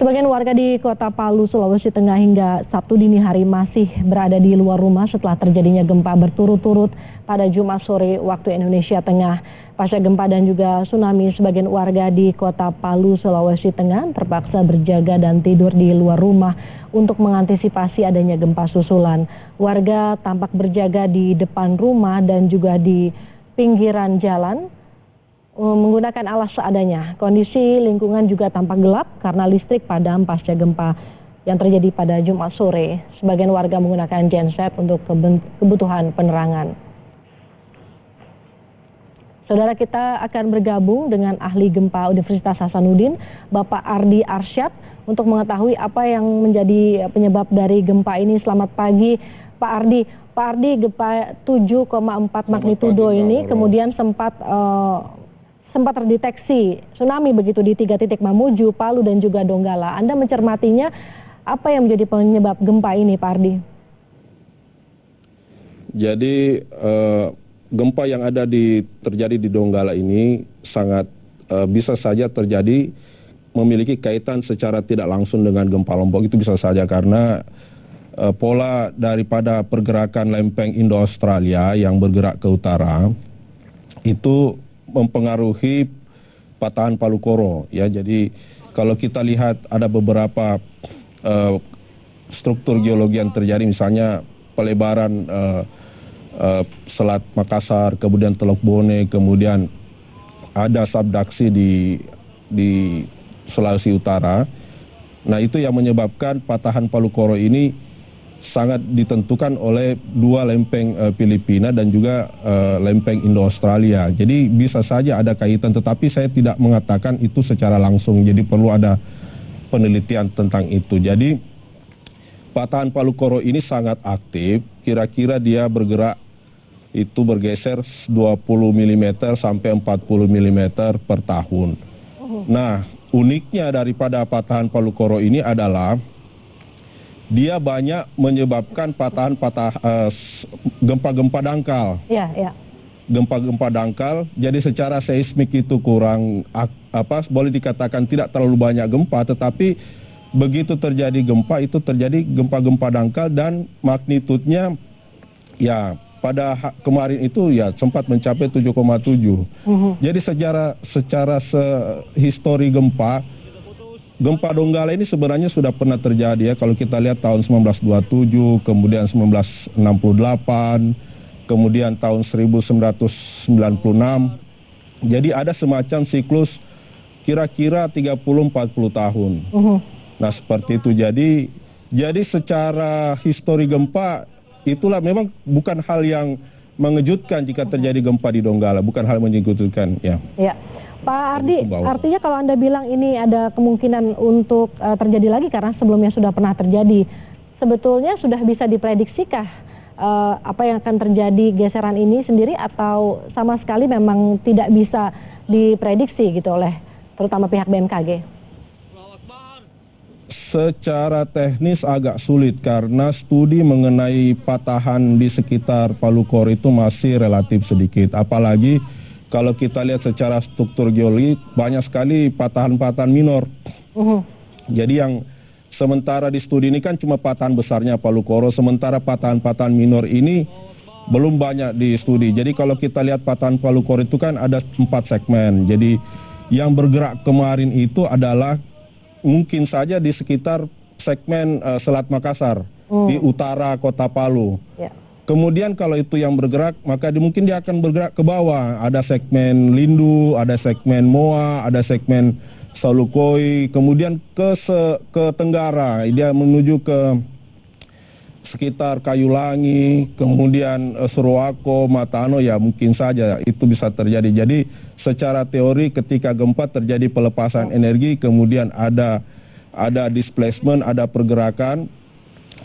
Sebagian warga di Kota Palu, Sulawesi Tengah hingga Sabtu dini hari masih berada di luar rumah setelah terjadinya gempa berturut-turut pada Jumat sore waktu Indonesia Tengah. Pasca gempa dan juga tsunami, sebagian warga di Kota Palu, Sulawesi Tengah terpaksa berjaga dan tidur di luar rumah untuk mengantisipasi adanya gempa susulan. Warga tampak berjaga di depan rumah dan juga di pinggiran jalan menggunakan alas seadanya. Kondisi lingkungan juga tampak gelap karena listrik padam pasca gempa yang terjadi pada Jumat sore. Sebagian warga menggunakan genset untuk kebutuhan penerangan. Saudara, kita akan bergabung dengan ahli gempa Universitas Hasanuddin, Bapak Ardi Arsyad, untuk mengetahui apa yang menjadi penyebab dari gempa ini. Selamat pagi, Pak Ardi. Pak Ardi, gempa 7,4 magnitudo ini kemudian sempat terdeteksi tsunami begitu di 3 titik, Mamuju, Palu dan juga Donggala. Anda mencermatinya, apa yang menjadi penyebab gempa ini, Pak Ardi? Jadi gempa yang terjadi di Donggala ini sangat bisa saja terjadi memiliki kaitan secara tidak langsung dengan gempa Lombok. Itu bisa saja karena pola daripada pergerakan lempeng Indo-Australia yang bergerak ke utara itu mempengaruhi patahan Palu Koro, ya. Jadi kalau kita lihat ada beberapa struktur geologi yang terjadi, misalnya pelebaran Selat Makassar, kemudian Teluk Bone, kemudian ada subduksi di Sulawesi Utara. Nah, itu yang menyebabkan patahan Palu Koro ini sangat ditentukan oleh dua lempeng Filipina dan juga lempeng Indo-Australia. Jadi bisa saja ada kaitan, tetapi saya tidak mengatakan itu secara langsung. Jadi perlu ada penelitian tentang itu. Jadi patahan Palu Koro ini sangat aktif. Kira-kira dia bergeser 20 mm sampai 40 mm per tahun. Nah, uniknya daripada patahan Palu Koro ini adalah dia banyak menyebabkan gempa-gempa dangkal. Ya. Gempa-gempa dangkal, jadi secara seismik itu kurang, boleh dikatakan tidak terlalu banyak gempa, tetapi begitu terjadi gempa, itu terjadi gempa-gempa dangkal dan magnitudenya, ya, pada kemarin itu ya sempat mencapai 7,7. Jadi secara histori gempa Donggala ini sebenarnya sudah pernah terjadi, ya. Kalau kita lihat tahun 1927, kemudian 1968, kemudian tahun 1996. Jadi ada semacam siklus kira-kira 30-40 tahun. Nah, seperti itu. Jadi secara histori gempa itulah memang bukan hal yang mengejutkan jika terjadi gempa di Donggala, bukan hal mengejutkan, ya. Ya. Pak Ardi, artinya kalau Anda bilang ini ada kemungkinan untuk terjadi lagi karena sebelumnya sudah pernah terjadi, sebetulnya sudah bisa diprediksikah apa yang akan terjadi geseran ini sendiri, atau sama sekali memang tidak bisa diprediksi gitu oleh terutama pihak BMKG? Secara teknis agak sulit karena studi mengenai patahan di sekitar Palu Koro itu masih relatif sedikit, apalagi kalau kita lihat secara struktur geologi, banyak sekali patahan-patahan minor. Jadi yang sementara di studi ini kan cuma patahan besarnya Palu Koro, sementara patahan-patahan minor ini belum banyak di studi. Jadi kalau kita lihat patahan Palu Koro itu kan ada 4 segmen. Jadi yang bergerak kemarin itu adalah mungkin saja di sekitar segmen Selat Makassar, di utara Kota Palu. Ya. Kemudian kalau itu yang bergerak, maka mungkin dia akan bergerak ke bawah. Ada segmen Lindu, ada segmen Moa, ada segmen Salukoi, kemudian ke tenggara, dia menuju ke sekitar Kayulangi, kemudian Suruako, Matano, ya mungkin saja itu bisa terjadi. Jadi secara teori ketika gempa terjadi pelepasan energi, kemudian ada displacement, ada pergerakan,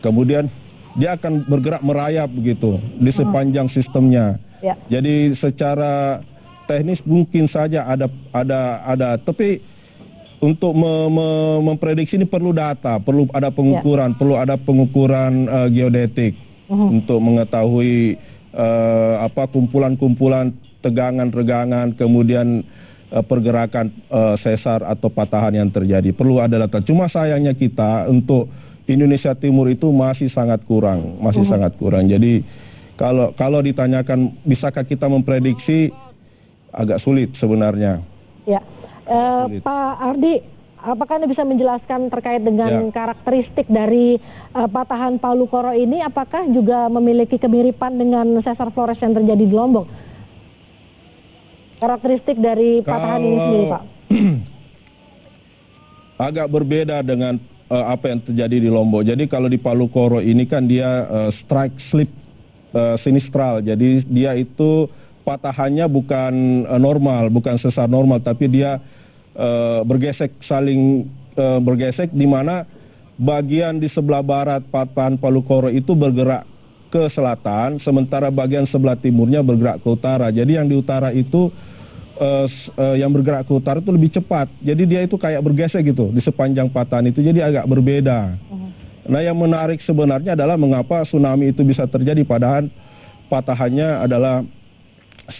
kemudian dia akan bergerak merayap begitu di sepanjang sistemnya. Ya. Jadi secara teknis mungkin saja ada, tapi untuk memprediksi ini perlu data, perlu ada pengukuran, perlu ada pengukuran geodetik untuk mengetahui kumpulan-kumpulan tegangan-regangan, kemudian pergerakan sesar atau patahan yang terjadi. Perlu ada data. Cuma sayangnya kita untuk Indonesia Timur itu masih sangat kurang, sangat kurang. Jadi kalau ditanyakan bisakah kita memprediksi, agak sulit sebenarnya. Ya, Pak Ardi, apakah Anda bisa menjelaskan terkait dengan karakteristik dari patahan Palu Koro ini? Apakah juga memiliki kemiripan dengan sesar Flores yang terjadi di Lombok? Karakteristik dari patahan ini sendiri, Pak? Agak berbeda dengan apa yang terjadi di Lombok. Jadi kalau di Palu Koro ini kan dia strike slip sinistral. Jadi dia itu patahannya bukan normal, bukan sesar normal, tapi dia bergesek, saling bergesek, di mana bagian di sebelah barat patahan Palu Koro itu bergerak ke selatan, sementara bagian sebelah timurnya bergerak ke utara. Jadi yang di utara itu yang bergerak ke utara itu lebih cepat. Jadi dia itu kayak bergesek gitu di sepanjang patahan itu, jadi agak berbeda. Nah, yang menarik sebenarnya adalah mengapa tsunami itu bisa terjadi padahal patahannya adalah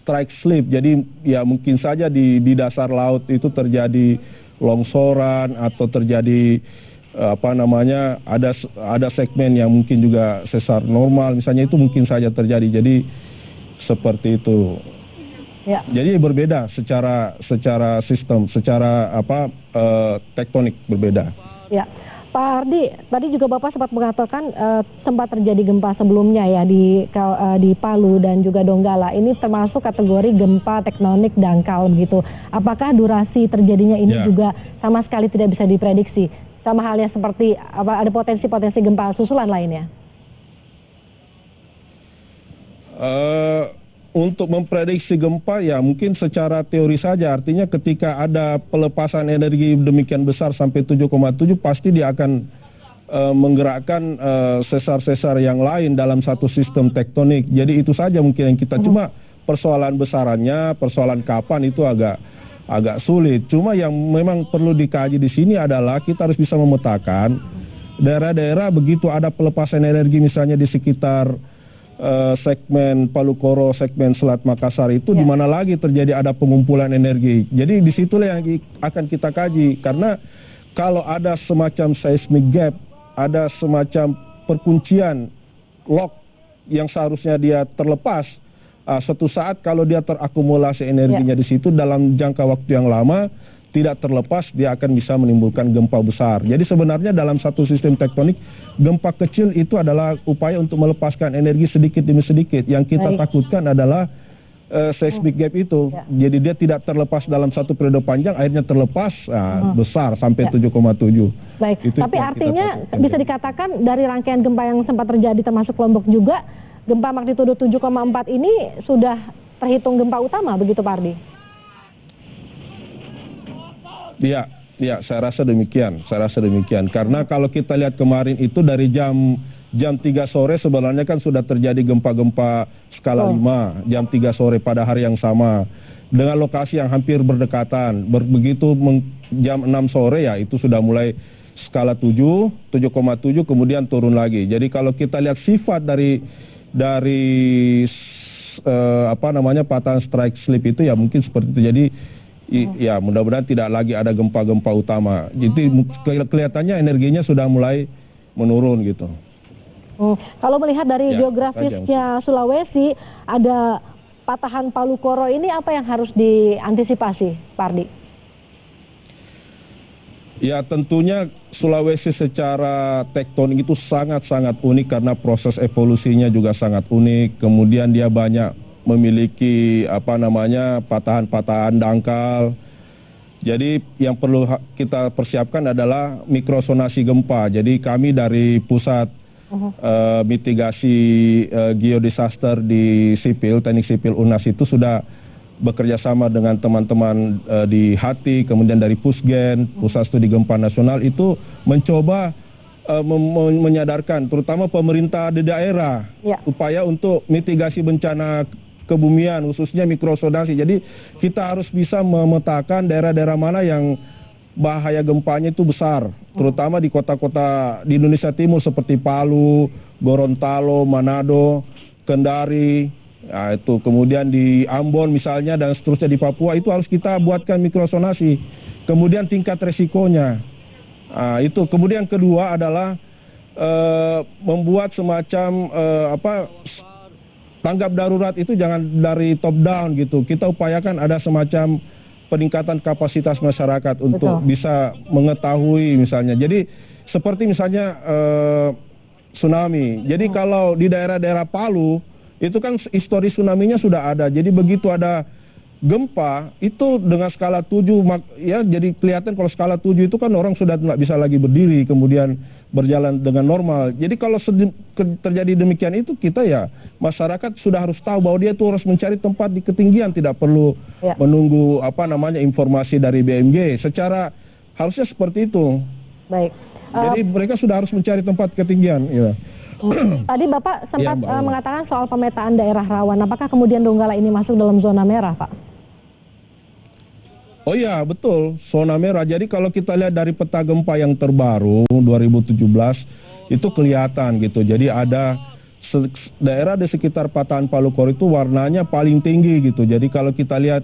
strike slip. Jadi ya mungkin saja di dasar laut itu terjadi longsoran atau terjadi ada segmen yang mungkin juga sesar normal misalnya, itu mungkin saja terjadi. Jadi seperti itu. Ya. Jadi berbeda secara sistem, secara tektonik berbeda. Ya. Pak Ardi, tadi juga Bapak sempat mengatakan sempat terjadi gempa sebelumnya ya di Palu dan juga Donggala. Ini termasuk kategori gempa tektonik dangkal begitu. Apakah durasi terjadinya ini juga sama sekali tidak bisa diprediksi? Sama halnya seperti ada potensi-potensi gempa susulan lainnya? Untuk memprediksi gempa ya mungkin secara teori saja, artinya ketika ada pelepasan energi demikian besar sampai 7,7 pasti dia akan menggerakkan sesar-sesar yang lain dalam satu sistem tektonik. Jadi itu saja mungkin yang kita, cuma persoalan besarannya, persoalan kapan itu agak sulit. Cuma yang memang perlu dikaji di sini adalah kita harus bisa memetakan daerah-daerah begitu ada pelepasan energi misalnya di sekitar segmen Palu Koro, segmen Selat Makassar itu di mana lagi terjadi ada pengumpulan energi. Jadi disitulah yang akan kita kaji, karena kalau ada semacam seismic gap, ada semacam perkuncian lock yang seharusnya dia terlepas, suatu saat kalau dia terakumulasi energinya di situ dalam jangka waktu yang lama tidak terlepas, dia akan bisa menimbulkan gempa besar. Jadi sebenarnya dalam satu sistem tektonik, gempa kecil itu adalah upaya untuk melepaskan energi sedikit demi sedikit. Yang kita takutkan adalah seismic gap itu. Jadi dia tidak terlepas dalam satu periode panjang, akhirnya terlepas besar sampai 7,7. Baik, itu tapi artinya bisa dikatakan dari rangkaian gempa yang sempat terjadi termasuk Lombok juga, gempa magnitudo 7,4 ini sudah terhitung gempa utama, begitu Pak Ardi? Ya, saya rasa demikian. Karena kalau kita lihat kemarin itu dari jam 3 sore sebenarnya kan sudah terjadi gempa-gempa skala 5, jam 3 sore pada hari yang sama. Dengan lokasi yang hampir berdekatan. Begitu jam 6 sore ya itu sudah mulai skala 7,7 kemudian turun lagi. Jadi kalau kita lihat sifat dari patahan strike slip itu ya mungkin seperti itu. Jadi ya mudah-mudahan tidak lagi ada gempa-gempa utama. Jadi kelihatannya energinya sudah mulai menurun gitu. Kalau melihat dari geografisnya Sulawesi, ada patahan Palu Koro ini, apa yang harus diantisipasi, Pak Ardi? Ya tentunya Sulawesi secara tektonik itu sangat-sangat unik karena proses evolusinya juga sangat unik. Kemudian dia banyak memiliki patahan-patahan dangkal. Jadi yang perlu kita persiapkan adalah mikrosonasi gempa. Jadi kami dari pusat mitigasi geodisaster di sipil, teknik sipil UNAS itu sudah bekerja sama dengan teman-teman di HATI, kemudian dari Pusgen, Pusat Studi Gempa Nasional itu mencoba menyadarkan terutama pemerintah di daerah upaya untuk mitigasi bencana kebumian, khususnya mikrosonasi. Jadi kita harus bisa memetakan daerah-daerah mana yang bahaya gempanya itu besar, terutama di kota-kota di Indonesia Timur seperti Palu, Gorontalo, Manado, Kendari, Nah, itu kemudian di Ambon misalnya dan seterusnya di Papua itu harus kita buatkan mikrosonasi. Kemudian tingkat resikonya. Nah, itu kemudian kedua adalah membuat semacam tanggap darurat itu jangan dari top down gitu. Kita upayakan ada semacam peningkatan kapasitas masyarakat untuk bisa mengetahui misalnya. Jadi seperti misalnya tsunami. Jadi kalau di daerah-daerah Palu itu kan histori tsunami-nya sudah ada. Jadi begitu ada gempa itu dengan skala 7 ya jadi kelihatan kalau skala 7 itu kan orang sudah tidak bisa lagi berdiri kemudian berjalan dengan normal. Jadi kalau terjadi demikian itu kita ya masyarakat sudah harus tahu bahwa dia itu harus mencari tempat di ketinggian, tidak perlu menunggu informasi dari BMG. Secara harusnya seperti itu. Baik. Jadi mereka sudah harus mencari tempat ketinggian. Ya. Tadi Bapak sempat mengatakan soal pemetaan daerah rawan. Apakah kemudian Donggala ini masuk dalam zona merah, Pak? Oh iya, betul. Zona merah. Jadi kalau kita lihat dari peta gempa yang terbaru 2017 itu kelihatan gitu. Jadi ada daerah di sekitar patahan Palu Koro itu warnanya paling tinggi gitu. Jadi kalau kita lihat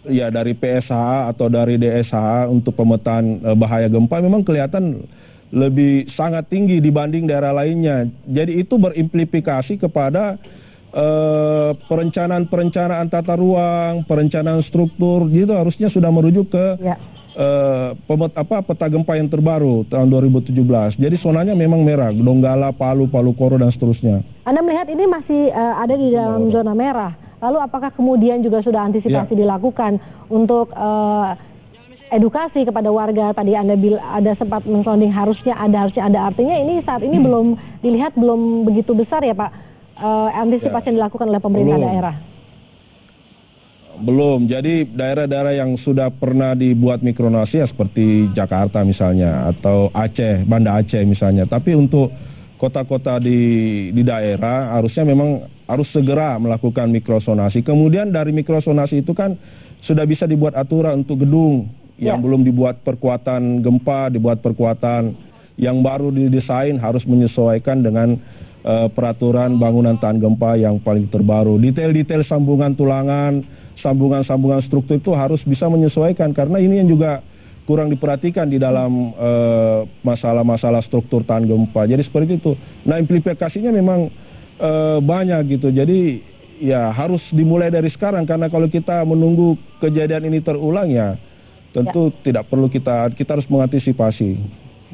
ya dari PSH atau dari DSH untuk pemetaan bahaya gempa memang kelihatan lebih sangat tinggi dibanding daerah lainnya. Jadi itu berimplikasi kepada perencanaan tata ruang, perencanaan struktur. Gitu harusnya sudah merujuk ke peta gempa yang terbaru tahun 2017. Jadi zonanya memang merah, Donggala, Palu Koro dan seterusnya. Anda melihat ini masih ada di dalam zona merah. Lalu apakah kemudian juga sudah antisipasi dilakukan untuk edukasi kepada warga? Tadi Anda ada sempat mensonding harusnya ada artinya ini saat ini belum dilihat belum begitu besar ya Pak antisipasi yang dilakukan oleh pemerintah daerah. Belum. Jadi daerah-daerah yang sudah pernah dibuat mikronasi ya seperti Jakarta misalnya atau Aceh, Banda Aceh misalnya. Tapi untuk kota-kota di daerah harusnya memang harus segera melakukan mikrosonasi. Kemudian dari mikrosonasi itu kan sudah bisa dibuat aturan untuk gedung yang belum dibuat perkuatan gempa, dibuat perkuatan yang baru didesain harus menyesuaikan dengan peraturan bangunan tahan gempa yang paling terbaru. Detail-detail sambungan tulangan, sambungan-sambungan struktur itu harus bisa menyesuaikan karena ini yang juga kurang diperhatikan di dalam masalah-masalah struktur tahan gempa. Jadi seperti itu. Nah implikasinya memang banyak gitu. Jadi ya harus dimulai dari sekarang karena kalau kita menunggu kejadian ini terulang ya tentu tidak perlu kita harus mengantisipasi.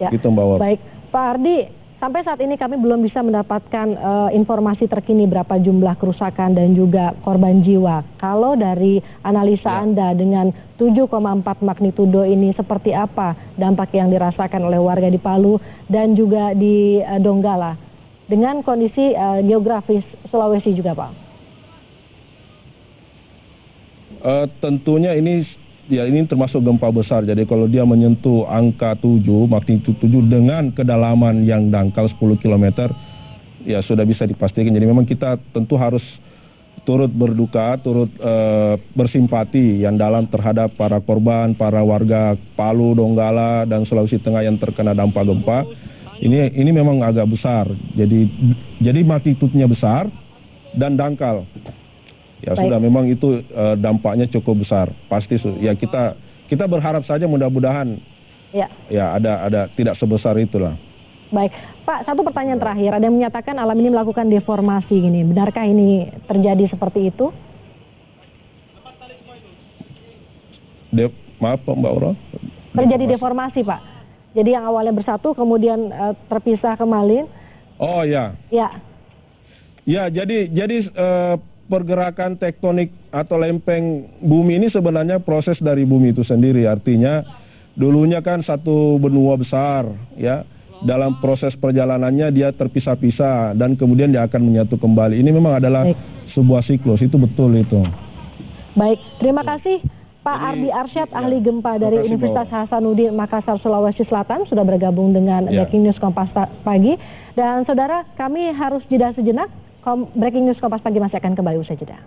Gitu Mbak War. Baik, Pak Ardi, sampai saat ini kami belum bisa mendapatkan informasi terkini berapa jumlah kerusakan dan juga korban jiwa. Kalau dari analisa Anda dengan 7,4 magnitudo ini seperti apa dampak yang dirasakan oleh warga di Palu dan juga di Donggala dengan kondisi geografis Sulawesi juga Pak? Tentunya ini termasuk gempa besar. Jadi kalau dia menyentuh angka 7, magnitudo 7 dengan kedalaman yang dangkal 10 km, ya sudah bisa dipastikan. Jadi memang kita tentu harus turut berduka, turut bersimpati yang dalam terhadap para korban, para warga Palu, Donggala, dan Sulawesi Tengah yang terkena dampak gempa. Ini memang agak besar. Jadi magnitudenya besar dan dangkal. Ya sudah memang itu dampaknya cukup besar. Pasti ya kita berharap saja mudah-mudahan ya ada tidak sebesar itulah. Baik, Pak, satu pertanyaan terakhir. Ada yang menyatakan alam ini melakukan deformasi gini. Benarkah ini terjadi seperti itu? Maaf Mbak Aura. Terjadi deformasi Pak. Jadi yang awalnya bersatu kemudian terpisah kembali. Oh ya. Ya jadi pergerakan tektonik atau lempeng bumi ini sebenarnya proses dari bumi itu sendiri. Artinya dulunya kan satu benua besar ya. Dalam proses perjalanannya dia terpisah-pisah dan kemudian dia akan menyatu kembali. Ini memang adalah sebuah siklus, itu betul itu. Baik, terima kasih Pak Ardi Arsyad, ahli gempa dari Universitas Hasanuddin Makassar, Sulawesi Selatan sudah bergabung dengan Breaking News Kompas Pagi. Dan saudara, kami harus jeda sejenak. Breaking News Kompas Pagi masih akan kembali usai jeda.